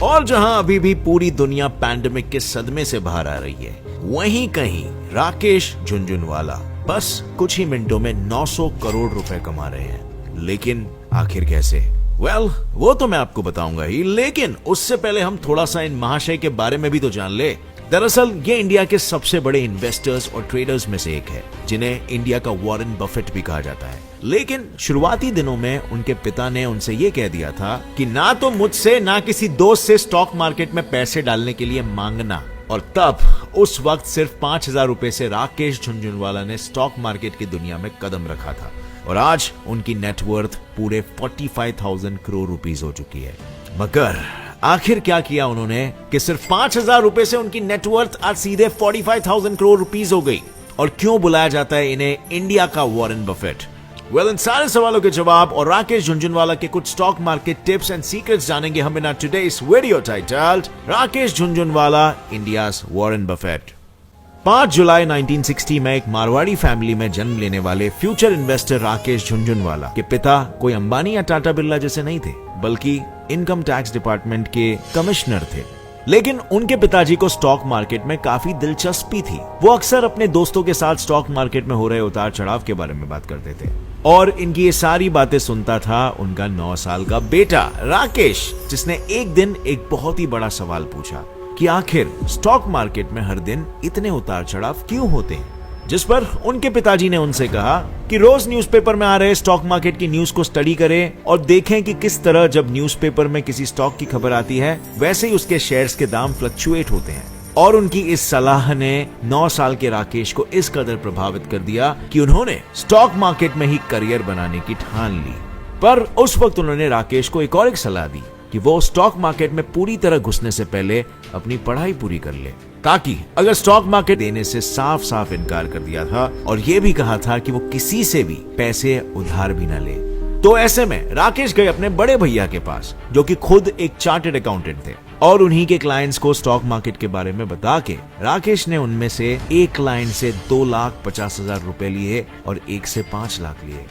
और जहां अभी भी पूरी दुनिया पैंडेमिक के सदमे से बाहर आ रही है, वहीं कहीं राकेश झुनझुनवाला बस कुछ ही मिनटों में 900 करोड़ रुपए कमा रहे हैं। लेकिन आखिर कैसे? वो तो मैं आपको बताऊंगा ही, लेकिन उससे पहले हम थोड़ा सा इन महाशय के बारे में भी तो जान ले। दरअसल ये इंडिया के सबसे बड़े इन्वेस्टर्स और ट्रेडर्स में से एक है, जिन्हें इंडिया का वॉरेन बफेट भी कहा जाता है। लेकिन शुरुआती दिनों में उनके पिता ने उनसे ये कह दिया था कि ना तो मुझसे ना किसी दोस्त से स्टॉक मार्केट में पैसे डालने के लिए मांगना। और तब उस वक्त सिर्फ 5,000 रुपए से राकेश झुनझुनवाला ने स्टॉक मार्केट की दुनिया में कदम रखा था। और आज उनकी नेटवर्थ पूरे 45,000 करोड़ रुपीस हो चुकी है। मगर आखिर क्या किया उन्होंने कि सिर्फ 5,000 रुपए से उनकी नेटवर्थ आज सीधे 45,000 करोड़ रुपीस हो गई? और क्यों बुलाया जाता है इन्हें इंडिया का वॉरेन बफेट? इन सारे सवालों के जवाब और राकेश झुनझुनवाला के कुछ stock market tips and secrets जानेंगे हम in today's video titled Rakesh Jhunjhunwala India's Warren Buffett. 5 जुलाई 1960 में एक मारवाड़ी फैमिली में जन्म लेने वाले फ्यूचर इन्वेस्टर राकेश झुनझुनवाला के पिता कोई अंबानी या टाटा बिरला जैसे नहीं थे, बल्कि इनकम टैक्स डिपार्टमेंट के कमिश्नर थे। लेकिन उनके पिताजी को स्टॉक मार्केट में काफी दिलचस्पी थी। वो अक्सर अपने दोस्तों के साथ स्टॉक मार्केट में हो रहे उतार चढ़ाव के बारे में बात करते थे। और इनकी ये सारी बातें सुनता था उनका 9 साल का बेटा राकेश, जिसने एक दिन एक बहुत ही बड़ा सवाल पूछा कि आखिर स्टॉक मार्केट में हर दिन इतने उतार चढ़ाव क्यों होते हैं? जिस पर उनके पिताजी ने उनसे कहा कि रोज न्यूज़पेपर में आ रहे स्टॉक मार्केट की न्यूज को स्टडी करें और देखें कि किस तरह जब न्यूज़पेपर में किसी स्टॉक की खबर आती है, वैसे ही उसके शेयर्स के दाम फ्लक्चुएट होते हैं। और उनकी इस सलाह ने 9 साल के राकेश को इस कदर प्रभावित कर दिया कि उन्होंने स्टॉक मार्केट में ही करियर बनाने की ठान ली। पर उस वक्त उन्होंने राकेश को एक सलाह दी कि वो स्टॉक मार्केट में पूरी तरह घुसने से पहले अपनी पढ़ाई पूरी कर ले, ताकि अगर स्टॉक मार्केट देने से साफ साफ इनकार कर दिया था और ये भी कहा था कि वो किसी से भी पैसे उधार भी न ले। तो ऐसे में राकेश गए अपने बड़े भैया के पास, जो कि खुद एक चार्टर्ड अकाउंटेंट थे, और उन्हीं के क्लाइंट्स को स्टॉक मार्केट के बारे में बता के राकेश ने उनमें से एक क्लाइंट से 2,50,000 रुपए लिए और एक से 5 लाख लिए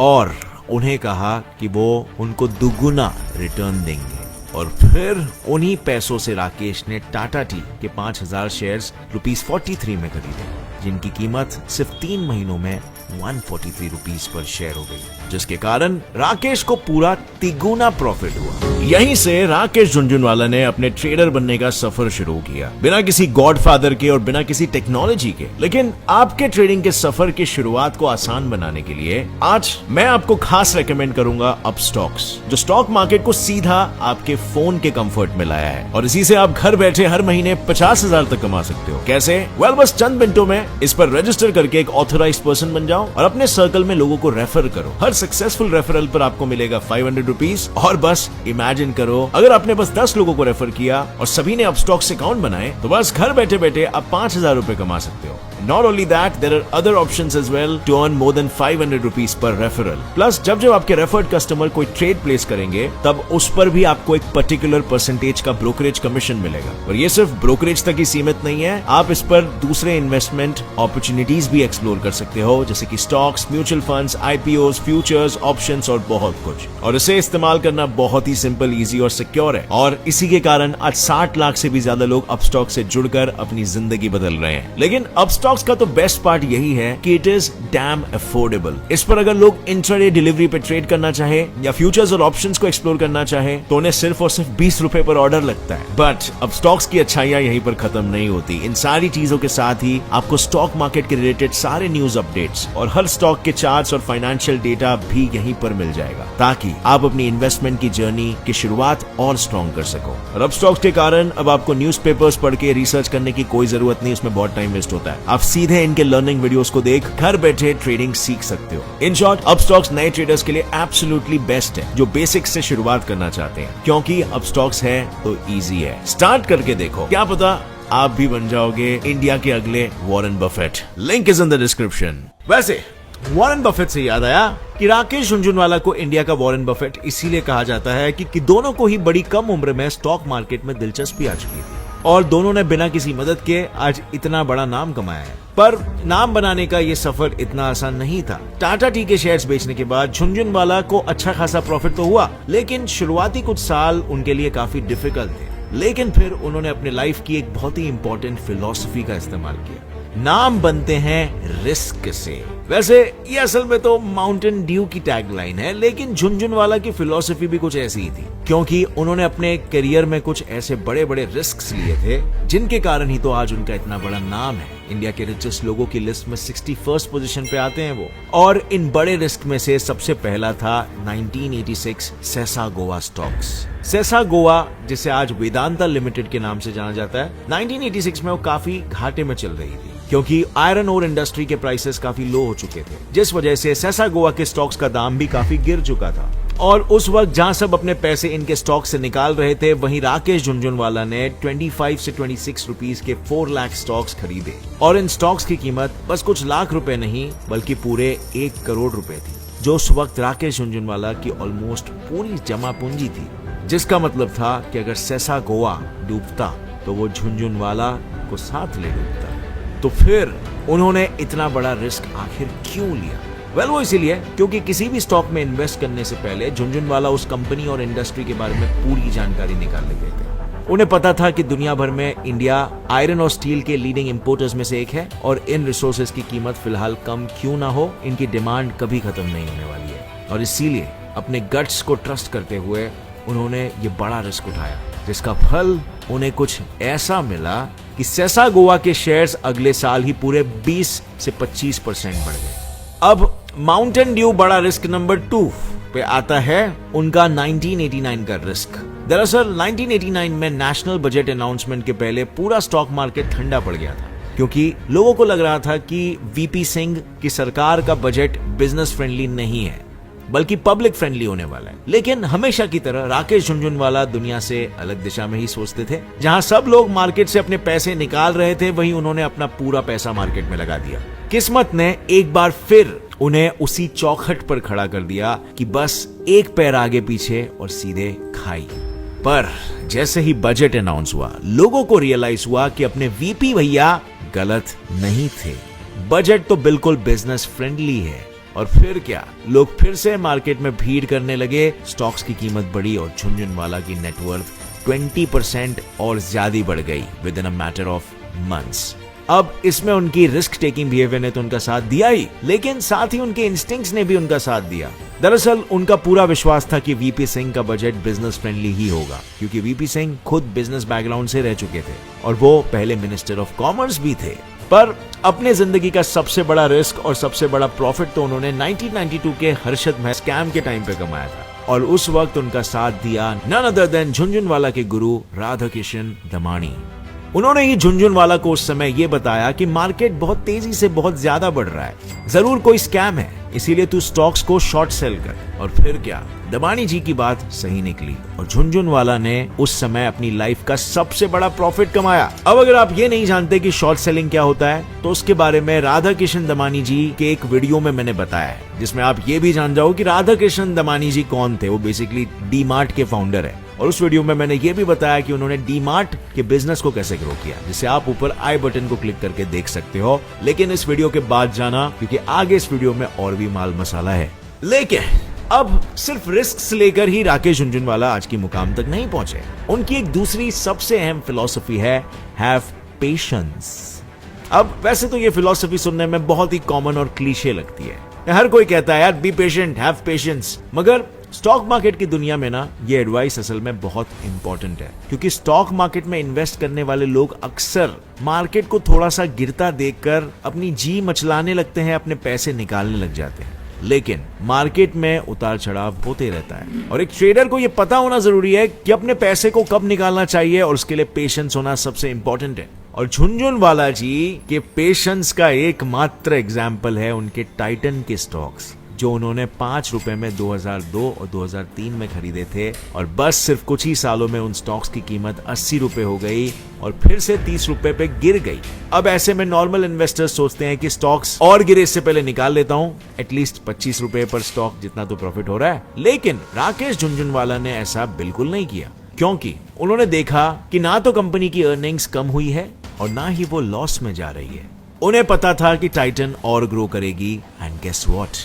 और उन्हें कहा कि वो उनको दुगुना रिटर्न देंगे। और फिर उन्हीं पैसों से राकेश ने टाटा टी के 5,000 शेयर्स ₹43 में खरीदे, जिनकी कीमत सिर्फ 3 महीनों में 143 रुपीस पर शेयर हो गई, जिसके कारण राकेश को पूरा तिगुना प्रॉफिट हुआ। यहीं से राकेश झुनझुनवाला ने अपने ट्रेडर बनने का सफर शुरू किया, बिना किसी गॉडफादर के और बिना किसी टेक्नोलॉजी के। लेकिन आपके ट्रेडिंग के सफर की शुरुआत को आसान बनाने के लिए आज मैं आपको खास रेकमेंड करूंगा अपस्टॉक्स, जो स्टॉक मार्केट को सीधा आपके फोन के कंफर्ट में लाया है। और इसी से आप घर बैठे हर महीने 50,000 तक कमा सकते हो। कैसे? बस चंद मिनटों में इस पर रजिस्टर करके एक ऑथराइज्ड पर्सन बन जाओ और अपने सर्कल में लोगों को रेफर करो। हर सक्सेसफुल रेफरल पर आपको मिलेगा 500 रुपीस। और बस इमेजिन करो, अगर आपने बस 10 लोगों को रेफर किया और सभी ने अपस्टॉक्स अकाउंट बनाए, तो बस घर बैठे बैठे आप 5,000 रुपए कमा सकते हो। Not only that, there are other options as well to earn more than 500 rupees per referral. Plus, जब आपके रेफर्ड कस्टमर कोई ट्रेड प्लेस करेंगे, तब उस पर भी आपको एक पर्टिकुलर परसेंटेज का ब्रोकरेज कमीशन मिलेगा। और ये सिर्फ ब्रोकरेज तक ही सीमित नहीं है, आप इस पर दूसरे इन्वेस्टमेंट अपॉर्चुनिटीज भी एक्सप्लोर कर सकते हो, जैसे कि stocks, mutual funds, IPOs, futures, options और बहुत कुछ। और इसे इस्तेमाल करना बहुत ही सिंपल, इजी और सिक्योर है। और इसी के कारण आज 60 लाख से भी ज्यादा लोग अपस्टॉक से जुड़कर अपनी जिंदगी बदल रहे हैं। लेकिन अपस्टॉक का तो बेस्ट पार्ट यही है कि इट इज डैम अफोर्डेबल। इस पर अगर लोग इंट्राडे डिलीवरी पे ट्रेड करना चाहे या फ्यूचर्स और ऑप्शंस को एक्सप्लोर करना चाहे, तो उन्हें सिर्फ और सिर्फ 20 रुपए पर ऑर्डर लगता है। बट अब स्टॉक्स की अच्छाइयां यहीं पर खत्म नहीं होती। इन सारी चीजों के साथ ही आपको स्टॉक मार्केट के रिलेटेड सारे न्यूज अपडेट्स और हर स्टॉक के चार्ट्स और फाइनेंशियल डेटा भी यहीं पर मिल जाएगा, ताकि आप अपनी इन्वेस्टमेंट की जर्नी की शुरुआत और स्ट्रॉन्ग कर सको। और अब स्टॉक्स के कारण अब आपको न्यूज़पेपर्स पढ़ के रिसर्च करने की कोई जरूरत नहीं, उसमें बहुत टाइम वेस्ट होता है। आप सीधे इनके लर्निंग वीडियोस को देख घर बैठे ट्रेडिंग सीख सकते हो। इन शॉर्ट, अपस्टॉक्स नए ट्रेडर्स के लिए एब्सोल्युटली बेस्ट है, जो बेसिक्स से शुरुआत करना चाहते हैं, क्योंकि अपस्टॉक्स है तो इजी है। स्टार्ट करके देखो, क्या पता आप भी बन जाओगे इंडिया के अगले Warren Buffett. Link is in the description. वैसे वॉरेन बफेट से याद आया कि राकेश झुनझुनवाला को इंडिया का वॉरेन बफेट इसीलिए कहा जाता है कि दोनों को ही बड़ी कम उम्र में स्टॉक मार्केट में दिलचस्पी आ चुकी थी और दोनों ने बिना किसी मदद के आज इतना बड़ा नाम कमाया है। पर नाम बनाने का ये सफर इतना आसान नहीं था। टाटा टी के शेयर्स बेचने के बाद झुनझुनवाला को अच्छा खासा प्रॉफिट तो हुआ, लेकिन शुरुआती कुछ साल उनके लिए काफी डिफिकल्ट थे। लेकिन फिर उन्होंने अपने लाइफ की एक बहुत ही इंपॉर्टेंट फिलॉसफी का इस्तेमाल किया। नाम बनते हैं रिस्क से। वैसे ये असल में तो माउंटेन ड्यू की टैगलाइन है, लेकिन झुनझुनवाला की फिलॉसफी भी कुछ ऐसी ही थी, क्योंकि उन्होंने अपने करियर में कुछ ऐसे बड़े बड़े रिस्क लिए थे जिनके कारण ही तो आज उनका इतना बड़ा नाम है। इंडिया के रिचेस्ट लोगों की लिस्ट में 61st पोजीशन पे आते हैं वो। और इन बड़े रिस्क में से सबसे पहला था 1986 सेसा गोवा स्टॉक्स। सेसा गोवा, जिसे आज वेदांता लिमिटेड के नाम से जाना जाता है, 1986 में वो काफी घाटे में चल रही थी, क्योंकि आयरन ओर इंडस्ट्री के प्राइसेस काफी लो हो चुके थे, जिस वजह से सेसा गोवा के स्टॉक्स का दाम भी काफी गिर चुका था। और उस वक्त जहां सब अपने पैसे इनके स्टॉक से निकाल रहे थे, वहीं राकेश झुनझुनवाला ने 25 से 26 रुपीस के 4 लाख स्टॉक्स खरीदे। और इन स्टॉक्स की कीमत बस कुछ लाख रुपए नहीं, बल्कि पूरे 1 करोड़ रुपए थी, जो उस वक्त राकेश झुनझुनवाला की ऑलमोस्ट पूरी जमा पूंजी थी। जिसका मतलब था कि अगर सेसा गोवा डूबता तो वो झुनझुनवाला को साथ ले डूबता। तो फिर उन्होंने इतना बड़ा रिस्क आखिर क्यों लिया? वो इसीलिए क्योंकि किसी भी स्टॉक में इन्वेस्ट करने से पहले झुनझुनवाला उस कंपनी और इंडस्ट्री के बारे में पूरी जानकारी निकाल ले गए थे। उन्हें पता था कि दुनिया भर में इंडिया आयरन और स्टील के लीडिंग इंपोर्टर्स में से एक है, और इन रिसोर्सेज की कीमत फिलहाल कम क्यों ना हो, इनकी डिमांड कभी खत्म नहीं होने वाली है। और इसीलिए अपने गट्स को ट्रस्ट करते हुए उन्होंने ये बड़ा रिस्क उठाया, जिसका फल उन्हें कुछ ऐसा मिला कि सेसा गोवा के शेयर्स अगले साल ही पूरे 20 से 25% बढ़ गए। अब माउंटेन ड्यू बड़ा रिस्क नंबर 2 पे आता है उनका 1989 का रिस्क। दरअसल 1989 में नेशनल बजट अनाउंसमेंट के पहले पूरा स्टॉक मार्केट ठंडा पड़ गया था, क्योंकि लोगों को लग रहा था कि वीपी सिंह की सरकार का बजट बिजनेस फ्रेंडली नहीं है, बल्कि पब्लिक फ्रेंडली होने वाला है। लेकिन हमेशा की तरह राकेश झुनझुनवाला दुनिया से अलग दिशा में ही सोचते थे। जहां सब लोग मार्केट से अपने पैसे निकाल रहे थे, वहीं उन्होंने अपना पूरा पैसा मार्केट में लगा दिया। किस्मत ने एक बार फिर उन्हें उसी चौखट पर खड़ा कर दिया कि बस एक पैर आगे पीछे और सीधे खाई। पर जैसे ही बजट अनाउंस हुआ, लोगों को रियलाइज हुआ कि अपने वीपी भैया गलत नहीं थे। बजट तो बिल्कुल बिजनेस फ्रेंडली है। और फिर क्या, लोग फिर से मार्केट में भीड़ करने लगे, स्टॉक्स की कीमत बढ़ी और झुनझुनवाला की नेटवर्थ 20% और ज्यादा बढ़ गई with in a matter of months. अब इसमें उनकी रिस्क टेकिंग बिहेवियर ने तो उनका साथ दिया ही, लेकिन साथ ही उनके इंस्टिंक्ट्स ने भी उनका साथ दिया। दरअसल उनका पूरा विश्वास था कि वीपी सिंह का बजट बिजनेस फ्रेंडली ही होगा, क्योंकि वीपी सिंह खुद बिजनेस बैकग्राउंड से रह चुके थे और वो पहले मिनिस्टर ऑफ कॉमर्स भी थे। पर अपने जिंदगी का सबसे बड़ा रिस्क और सबसे बड़ा प्रॉफिट तो उन्होंने 1992 के हर्षद मेहता स्कैम के टाइम पे कमाया था, और उस वक्त उनका साथ दिया नन अदर देन झुनझुनवाला के गुरु राधाकिशन दमानी। उन्होंने ही झुनझुनवाला को उस समय ये बताया कि मार्केट बहुत तेजी से बहुत ज्यादा बढ़ रहा है, जरूर कोई स्कैम है, इसीलिए तू स्टॉक्स को शॉर्ट सेल कर। और फिर क्या, दमानी जी की बात सही निकली और झुनझुनवाला ने उस समय अपनी लाइफ का सबसे बड़ा प्रॉफिट कमाया। अब अगर आप ये नहीं जानते कि शॉर्ट सेलिंग क्या होता है, तो उसके बारे में राधाकिशन दमानी जी के एक वीडियो में मैंने बताया है, जिसमें आप ये भी जान जाओ कि राधाकिशन दमानी जी कौन थे। वो बेसिकली डी मार्ट के फाउंडर है, और उस वीडियो में मैंने ये भी बताया कि उन्होंने डी मार्ट के बिजनेस को कैसे ग्रो किया, जिसे आप ऊपर आई बटन को क्लिक करके देख सकते हो। लेकिन इस वीडियो के बाद जाना, क्योंकि आगे इस वीडियो में और भी माल मसाला है। लेकिन अब सिर्फ रिस्क लेकर ही राकेश झुनझुनवाला आज की मुकाम तक नहीं पहुंचे। उनकी एक दूसरी सबसे अहम फिलॉसफी है हैव पेशेंस। अब वैसे तो ये फिलॉसफी सुनने में बहुत ही कॉमन और क्लीशे लगती है, हर कोई कहता है यार बी पेशेंट, हैव पेशेंस, मगर स्टॉक मार्केट की दुनिया में ना ये एडवाइस असल में बहुत इंपॉर्टेंट है, क्योंकि स्टॉक मार्केट में इन्वेस्ट करने वाले लोग अक्सर मार्केट को थोड़ा सा गिरता देखकर अपनी जी मचलाने लगते हैं, अपने पैसे निकालने लग जाते हैं। लेकिन मार्केट में उतार चढ़ाव होते रहता है, और एक ट्रेडर को यह पता होना जरूरी है कि अपने पैसे को कब निकालना चाहिए, और उसके लिए पेशेंस होना सबसे इंपॉर्टेंट है। और झुनझुनवाला जी के पेशेंस का एकमात्र एग्जाम्पल है उनके टाइटन के स्टॉक्स, जो उन्होंने 5 रुपए में 2002 और 2003 में खरीदे थे, और बस सिर्फ कुछ ही सालों में उन स्टॉक्स की कीमत 80 रुपए हो गई और फिर से 30 रुपए पे गिर गई। अब ऐसे में नॉर्मल इन्वेस्टर्स सोचते हैं कि स्टॉक्स और गिरे इससे पहले निकाल लेता हूं, एटलीस्ट 25 रुपए पर स्टॉक जितना तो प्रॉफिट हो रहा है। लेकिन राकेश झुनझुनवाला ने ऐसा बिल्कुल नहीं किया, क्योंकि उन्होंने देखा कि ना तो कंपनी की अर्निंग्स कम हुई है और ना ही वो लॉस में जा रही है। उन्हें पता था कि टाइटन और ग्रो करेगी, एंड गेस व्हाट,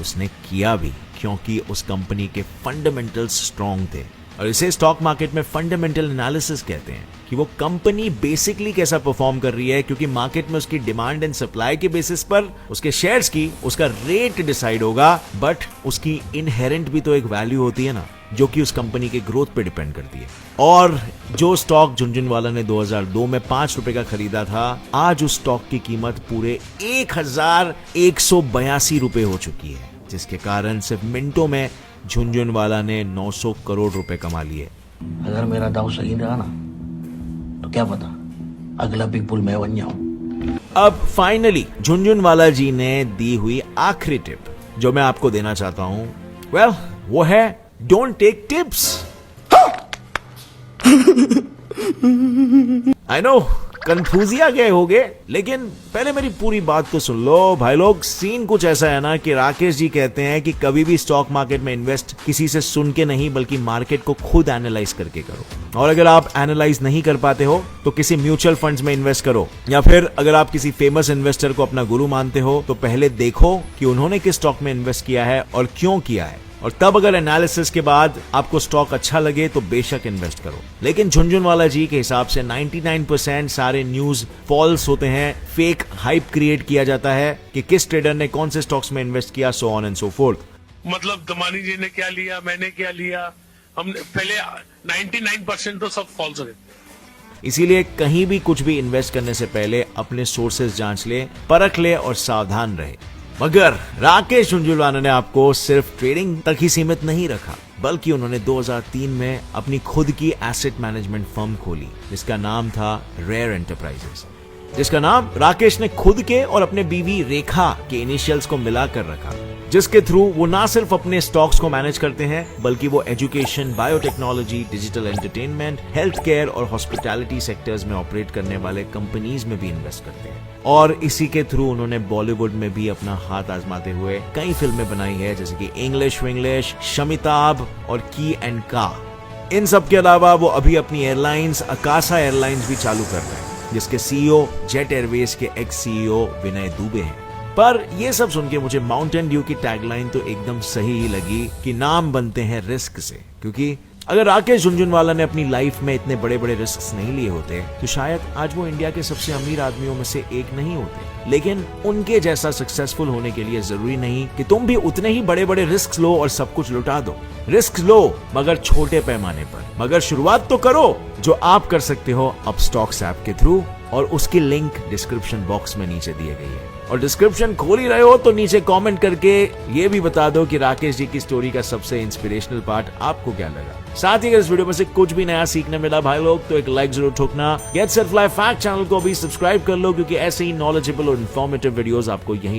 उसने किया भी, क्योंकि उस कंपनी के फंडामेंटल्स स्ट्रॉन्ग थे। और इसे स्टॉक मार्केट में फंडामेंटल एनालिसिस कहते हैं कि वो कंपनी बेसिकली कैसा परफॉर्म कर रही है, क्योंकि मार्केट में उसकी डिमांड एंड सप्लाई के बेसिस पर उसके शेयर्स की उसका रेट डिसाइड होगा, बट उसकी इनहेरेंट भी तो एक वैल्यू होती है ना, जो कि उस कंपनी के ग्रोथ पे डिपेंड करती है। और जो स्टॉक झुनझुनवाला ने 2002 में 5 रुपए का खरीदा था, आज उस स्टॉक की कीमत पूरे 1182 रुपए हो चुकी है, जिसके कारण सिर्फ मिनटों में झुनझुनवाला ने 900 करोड़ रुपए कमा लिए। अगर मेरा दाव सही रहा ना तो क्या पता अगला बिग बुल मैं बन जाऊं। अब फाइनली झुनझुनवाला जी ने दी हुई आखिरी टिप जो मैं आपको देना चाहता हूं, वो है don't take tips. I know कंफ्यूजिया गए होगे, लेकिन पहले मेरी पूरी बात तो सुन लो भाई लोग। सीन कुछ ऐसा है ना कि राकेश जी कहते हैं कि कभी भी स्टॉक मार्केट में इन्वेस्ट किसी से सुन के नहीं, बल्कि मार्केट को खुद एनालाइज करके करो। और अगर आप एनालाइज नहीं कर पाते हो तो किसी म्यूचुअल फंड्स में इन्वेस्ट करो, या फिर अगर आप किसी फेमस इन्वेस्टर को अपना गुरु मानते हो तो पहले देखो कि उन्होंने किस स्टॉक में इन्वेस्ट किया है और क्यों किया है, और तब अगर एनालिसिस के बाद आपको स्टॉक अच्छा लगे तो बेशक इन्वेस्ट करो। लेकिन झुनझुनवाला जी के हिसाब से 99% सारे न्यूज फॉल्स होते हैं, फेक हाइप क्रिएट किया जाता है कि किस ट्रेडर ने कौन से स्टॉक्स में इन्वेस्ट किया, so on and so fourth. मतलब दमानी जी ने क्या लिया, मैंने क्या लिया, हमने पहले 99% तो सब फॉल्स है। इसीलिए कहीं भी कुछ भी इन्वेस्ट करने से पहले अपने सोर्सेज जांच ले, परख ले और सावधान रहे। मगर राकेश झुनझुनवाला ने आपको सिर्फ ट्रेडिंग तक ही सीमित नहीं रखा, बल्कि उन्होंने 2003 में अपनी खुद की एसेट मैनेजमेंट फर्म खोली जिसका नाम था रेयर एंटरप्राइजेस, जिसका नाम राकेश ने खुद के और अपने बीवी रेखा के इनिशियल्स को मिलाकर रखा, जिसके थ्रू वो ना सिर्फ अपने स्टॉक्स को मैनेज करते हैं बल्कि वो education, biotechnology, digital entertainment, health care और हॉस्पिटैलिटी सेक्टर्स में ऑपरेट करने वाले कंपनीज में भी इन्वेस्ट करते हैं। और इसी के थ्रू उन्होंने बॉलीवुड में भी अपना हाथ आजमाते हुए कई फिल्में बनाई है, जैसे कि इंग्लिश विंग्लिश, शमिताब और की एंड का। इन सब के अलावा वो अभी अपनी एयरलाइंस अकाशा एयरलाइंस भी चालू कर रहे हैं, जिसके सीईओ जेट एयरवेज के एक्स सीईओ विनय दुबे हैं। पर ये सब सुन के मुझे माउंटेन ड्यू की टैगलाइन तो एकदम सही ही लगी कि नाम बनते हैं रिस्क से, क्योंकि अगर राकेश झुनझुनवाला ने अपनी लाइफ में इतने बड़े बड़े रिस्क नहीं लिए होते तो शायद आज वो इंडिया के सबसे अमीर आदमियों में से एक नहीं होते। लेकिन उनके जैसा सक्सेसफुल होने के लिए जरूरी नहीं कि तुम भी उतने ही बड़े बड़े रिस्क लो और सब कुछ लुटा दो। रिस्क लो मगर छोटे पैमाने पर, मगर शुरुआत तो करो, जो आप कर सकते हो अपस्टॉक्स ऐप के थ्रू, और उसकी लिंक डिस्क्रिप्शन बॉक्स में नीचे दिए गई है। और डिस्क्रिप्शन खोल ही रहे हो तो नीचे कमेंट करके ये भी बता दो कि राकेश जी की स्टोरी का सबसे इंस्पिरेशनल पार्ट आपको क्या लगा। साथ ही अगर इस वीडियो में से कुछ भी नया सीखने मिला भाई लोग तो एक लाइक जरूर ठोकना। Get set fly fact channel को भी सब्सक्राइब कर लो, क्योंकि ऐसे ही नॉलेजेबल और इन्फॉर्मेटिव वीडियोस आपको यहीं